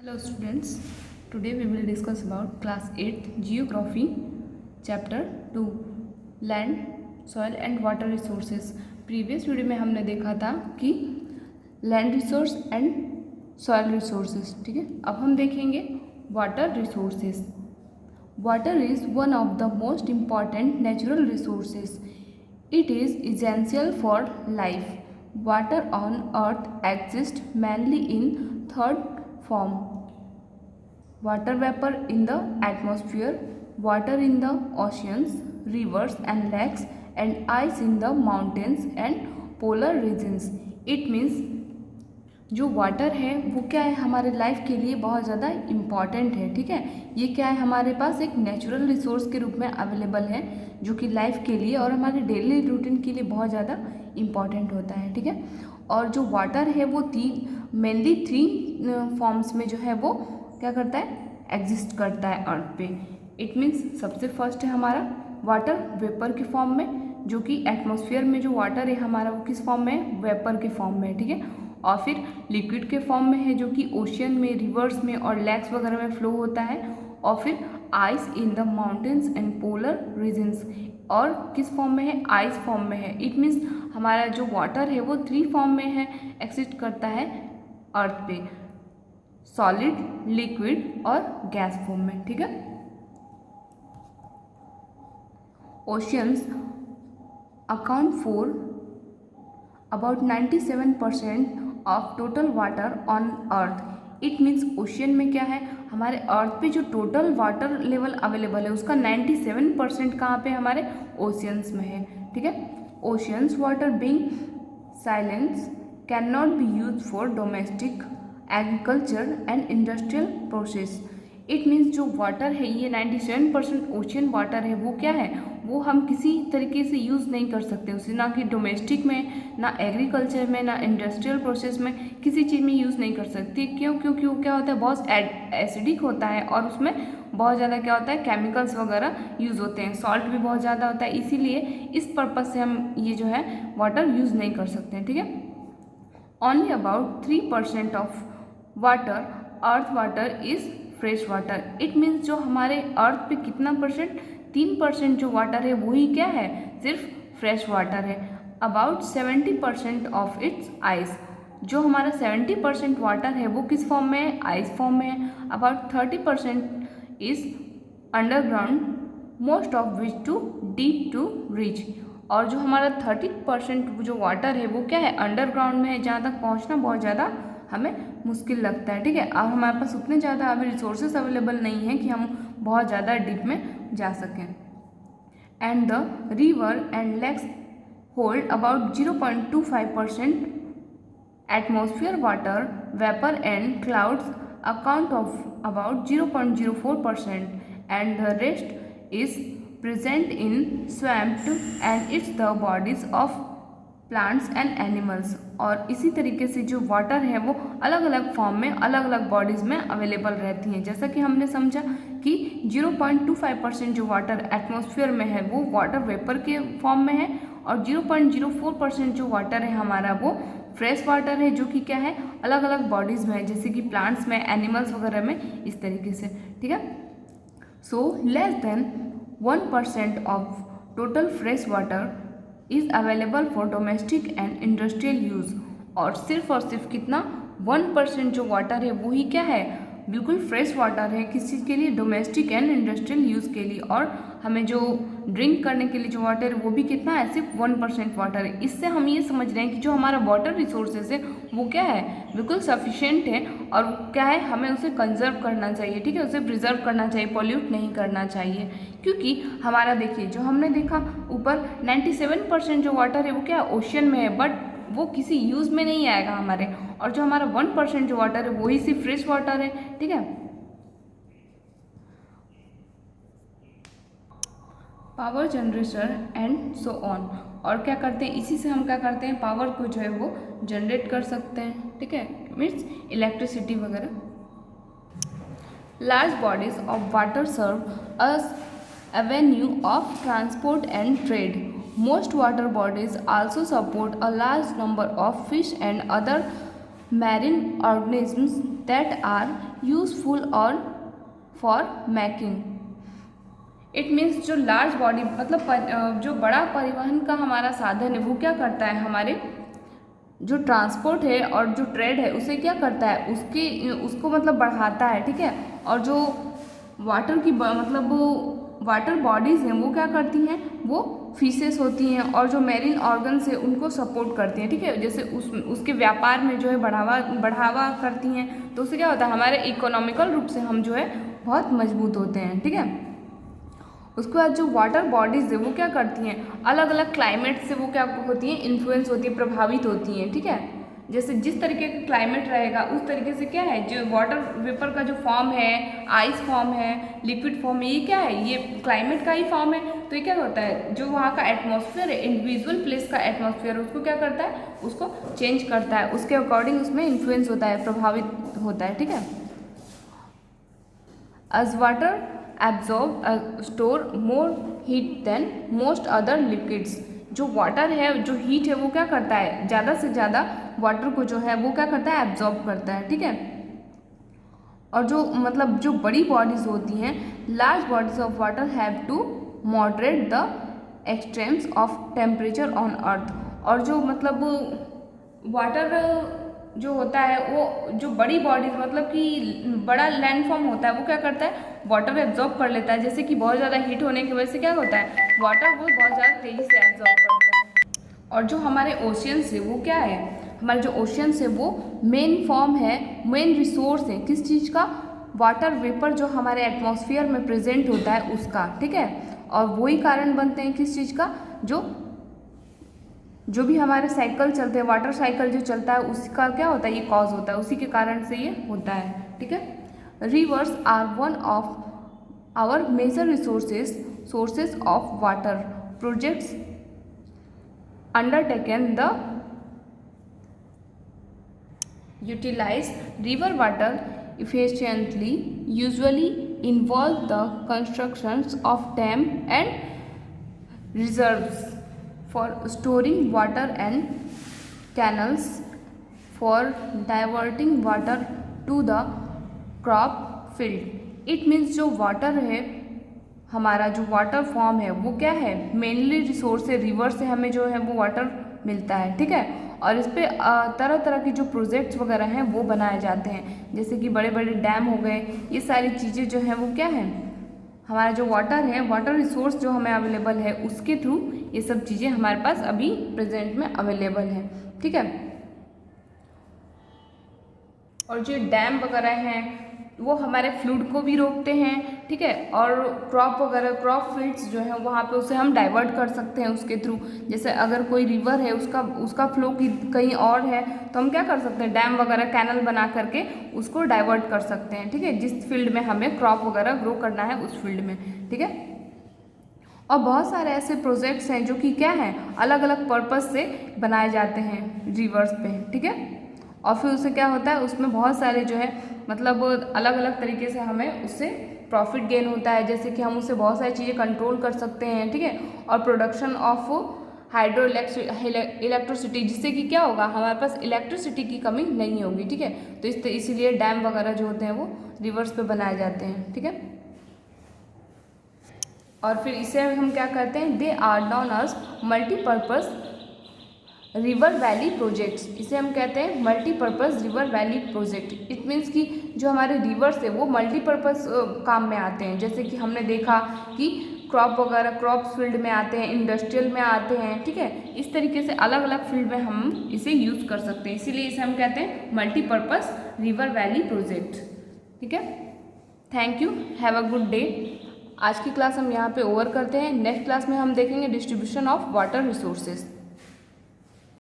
Hello students, today we will discuss about class 8 geography chapter 2 land, soil and water resources। Previous video में हमने देखा था कि land resource and soil resources, ठीक है। अब हम देखेंगे water resources. Water is one of the most important natural resources. It is essential for life. Water on earth exists mainly in third form: water vapor in the atmosphere, water in the oceans, rivers and lakes, and ice in the mountains and polar regions. It means जो water है वो क्या है, हमारे life के लिए बहुत ज़्यादा इम्पॉर्टेंट है, ठीक है। ये क्या है, हमारे पास एक नेचुरल रिसोर्स के रूप में अवेलेबल है जो कि लाइफ के लिए और हमारे डेली रूटीन के लिए बहुत ज़्यादा इम्पॉर्टेंट होता है, ठीक है। और जो वाटर है वो मेनली थ्री फॉर्म्स में जो है वो क्या करता है, एग्जिस्ट करता है अर्थ पे। इट मीन्स सबसे फर्स्ट है हमारा वाटर वेपर के फॉर्म में, जो कि एटमॉस्फेयर में जो वाटर है हमारा वो किस फॉर्म में है, वेपर के फॉर्म में है, ठीक है। और फिर लिक्विड के फॉर्म में है जो कि ओशियन में, रिवर्स में और लेक्स वगैरह में फ्लो होता है। और फिर ice in the mountains and polar regions, और किस फॉर्म में है, आइस फॉर्म में है। इट मीन्स हमारा जो वाटर है वो थ्री फॉर्म में है, एक्सिस्ट करता है अर्थ पे: सॉलिड, लिक्विड और गैस फॉर्म में, ठीक है। Oceans account for about 97% of total water on earth. It means ocean में क्या है, हमारे अर्थ पे जो टोटल वाटर लेवल अवेलेबल है उसका 97% कहाँ पे, हमारे ओशियंस में है, ठीक है। Oceans water being silence can not be use for domestic agriculture and industrial process. It means जो वाटर है ये 97% ओशियन वाटर है, वो क्या है, वो हम किसी तरीके से यूज़ नहीं कर सकते उसे, ना कि डोमेस्टिक में, ना एग्रीकल्चर में, ना इंडस्ट्रियल प्रोसेस में, किसी चीज़ में यूज़ नहीं कर सकते। क्यों? क्योंकि वो क्या होता है, बहुत एसिडिक होता है और उसमें बहुत ज़्यादा क्या होता है, केमिकल्स वगैरह यूज़ होते हैं, सॉल्ट भी बहुत ज़्यादा होता है। इसीलिए इस पर्पज़ से हम ये जो है वाटर यूज़ नहीं कर सकते हैं, ठीक है। Only about 3% of water, earth water is fresh water. It means जो हमारे अर्थ पे कितना परसेंट, 3% जो वाटर है वही क्या है, सिर्फ फ्रेश वाटर है। अबाउट 70% ऑफ इट्स आइस, जो हमारा 70% वाटर है वो किस फॉर्म में है, आइस फॉर्म में है। About 30% is underground, most of which too deep to reach. और जो हमारा 30% जो वाटर है वो क्या है, अंडरग्राउंड में है, जहाँ तक पहुँचना बहुत ज़्यादा हमें मुश्किल लगता है, ठीक है। अब हमारे पास उतने ज़्यादा अभी रिसोर्सेज अवेलेबल नहीं है कि हम बहुत ज़्यादा डीप में जा सकें। And the river and lakes hold about 0.25% atmosphere water, vapour and clouds account of about 0.04%, and the rest is present in swamp and its the bodies of plants and animals. और इसी तरीके से जो water है वो अलग अलग form में, अलग अलग बॉडीज़ में अवेलेबल रहती हैं। जैसा कि हमने समझा कि 0.25% जो वाटर एटमॉस्फेयर में है वो वाटर वेपर के फॉर्म में है, और 0.04% जो वाटर है हमारा वो फ्रेश वाटर है, जो कि क्या है, अलग अलग बॉडीज़ में है, जैसे कि प्लांट्स में, एनिमल्स वगैरह में, इस तरीके से, ठीक है। So less than 1% of total fresh water is available for domestic and industrial use. और सिर्फ कितना, 1% जो वाटर है वही क्या है, बिल्कुल फ्रेश वाटर है, किस चीज़ के लिए, डोमेस्टिक एंड इंडस्ट्रियल यूज़ के लिए। और हमें जो ड्रिंक करने के लिए जो वाटर है वो भी कितना है, सिर्फ 1% वाटर है। इससे हम ये समझ रहे हैं कि जो हमारा वाटर रिसोर्सेज है वो क्या है, बिल्कुल सफिशेंट है, और क्या है, हमें उसे कंजर्व करना चाहिए, ठीक है, उसे प्रिजर्व करना चाहिए, पॉल्यूट नहीं करना चाहिए। क्योंकि हमारा देखिए, जो हमने देखा ऊपर 97% जो वाटर है वो क्या है, ओशियन में है, बट वो किसी यूज़ में नहीं आएगा हमारे। और जो हमारा 1% जो वाटर है वही सिर्फ फ्रेश वाटर है, ठीक है। Power generation and so on, और क्या करते हैं, इसी से हम क्या करते हैं, पावर को जो है वो जनरेट कर सकते हैं, ठीक है, मीन्स इलेक्ट्रिसिटी वगैरह। Large bodies of water serve us avenue of transport and trade. Most water bodies also support a large number of fish and other marine organisms that are useful और for making. It means जो large body मतलब जो बड़ा परिवहन का हमारा साधन है वो क्या करता है, हमारे जो ट्रांसपोर्ट है और जो ट्रेड है उसे क्या करता है, उसको मतलब बढ़ाता है, ठीक है। और जो वाटर की मतलब वाटर बॉडीज़ हैं वो क्या करती हैं, वो फिशेस होती हैं और जो मैरीन ऑर्गन्स है उनको सपोर्ट करती हैं, ठीक है। जैसे उसके व्यापार में जो है बढ़ावा करती हैं, तो उससे क्या होता है, हमारे इकोनॉमिकल रूप से हम जो है बहुत मजबूत होते हैं, ठीक है। उसके बाद जो वाटर बॉडीज़ है वो क्या करती हैं, अलग अलग क्लाइमेट से वो क्या होती हैं, इन्फ्लुएंस होती है, प्रभावित होती हैं, ठीक है। जैसे जिस तरीके का क्लाइमेट रहेगा उस तरीके से क्या है, जो वाटर वेपर का जो फॉर्म है, आइस फॉर्म है, लिक्विड फॉर्म है, ये क्या है, ये क्लाइमेट का ही फॉर्म है। तो ये क्या होता है, जो वहाँ का एटमॉस्फेयर है, इंडिविजुअल प्लेस का एटमॉस्फेयर, उसको क्या करता है, उसको चेंज करता है, उसके अकॉर्डिंग उसमें इन्फ्लुएंस होता है, प्रभावित होता है, ठीक है। As water absorb store more heat than most other liquids। जो वाटर है, जो हीट है वो क्या करता है, ज़्यादा से ज़्यादा वाटर को जो है वो क्या करता है, एब्जॉर्ब करता है, ठीक है। और जो मतलब जो बड़ी बॉडीज होती हैं, large bodies of water have to moderate the extremes of temperature on earth. और जो मतलब वाटर जो होता है वो जो बड़ी बॉडीज मतलब कि बड़ा लैंड फॉर्म होता है वो क्या करता है, वाटर एब्जॉर्ब कर लेता है। जैसे कि बहुत ज़्यादा हीट होने की वजह से क्या होता है, वाटर वो बहुत ज़्यादा तेज़ी से एब्जॉर्ब करता है। और जो हमारे ओशियंस है वो क्या है, हमारे जो ओशियंस है वो मेन फॉर्म है, मेन रिसोर्स है किस चीज़ का, वाटर वेपर जो हमारे एटमॉस्फेयर में प्रेजेंट होता है उसका, ठीक है। और वही कारण बनते हैं किस चीज़ का, जो भी हमारे साइकिल चलते हैं, वाटर साइकिल जो चलता है उसका क्या होता है, ये कॉज होता है, उसी के कारण से ये होता है, ठीक है। Rivers are one of our major sources of water. Projects undertaken the utilize river water efficiently usually involve the constructions of dam and reserves for storing water and canals for diverting water to the crop field। it means जो water है, हमारा जो water form है वो क्या है, mainly resource है, river से हमें जो है वो वाटर मिलता है, ठीक है। और इस पे तरह तरह के जो प्रोजेक्ट्स वगैरह हैं वो बनाए जाते हैं, जैसे कि बड़े बड़े डैम हो गए, ये सारी चीज़ें जो हैं वो क्या है, हमारा जो वाटर है, वाटर रिसोर्स जो हमें अवेलेबल है उसके थ्रू ये सब चीज़ें हमारे पास अभी प्रेजेंट में अवेलेबल है, ठीक है। और जो डैम वगैरह हैं वो हमारे फ्लूड को भी रोकते हैं, ठीक है। और क्रॉप वगैरह, क्रॉप फील्ड्स जो है वहाँ पे उसे हम डाइवर्ट कर सकते हैं उसके थ्रू। जैसे अगर कोई रिवर है उसका फ्लो कहीं और है तो हम क्या कर सकते हैं, डैम वगैरह कैनल बना करके उसको डाइवर्ट कर सकते हैं, ठीक है, जिस फील्ड में हमें क्रॉप वगैरह ग्रो करना है उस फील्ड में, ठीक है। और बहुत सारे ऐसे प्रोजेक्ट्स हैं जो कि क्या हैं, अलग अलग पर्पज़ से बनाए जाते हैं रिवर्स पे, ठीक है। और फिर उससे क्या होता है, उसमें बहुत सारे जो है मतलब अलग अलग तरीके से हमें उससे प्रॉफिट गेन होता है, जैसे कि हम उससे बहुत सारी चीज़ें कंट्रोल कर सकते हैं, ठीक है। और प्रोडक्शन ऑफ हाइड्रो इलेक्ट्रिसिटी, जिससे कि क्या होगा, हमारे पास इलेक्ट्रिसिटी की कमी नहीं होगी, ठीक है। तो इसीलिए डैम वगैरह जो होते हैं वो रिवर्स पे बनाए जाते हैं, ठीक है। और फिर इसे हम क्या करते हैं, they are known as multipurpose river valley projects. इसे हम कहते हैं multipurpose river valley project. It means कि जो हमारे रिवर्स है वो मल्टीपर्पज़ काम में आते हैं, जैसे कि हमने देखा कि क्रॉप वगैरह, क्रॉप फील्ड में आते हैं, इंडस्ट्रियल में आते हैं, ठीक है। इस तरीके से अलग अलग फील्ड में हम इसे यूज़ कर सकते हैं, इसीलिए इसे हम कहते हैं मल्टीपर्पज़ रिवर वैली प्रोजेक्ट, ठीक है। Thank you, have a good day. आज की क्लास हम यहाँ पे ओवर करते हैं। नेक्स्ट क्लास में हम देखेंगे डिस्ट्रीब्यूशन ऑफ वाटर रिसोर्सेज।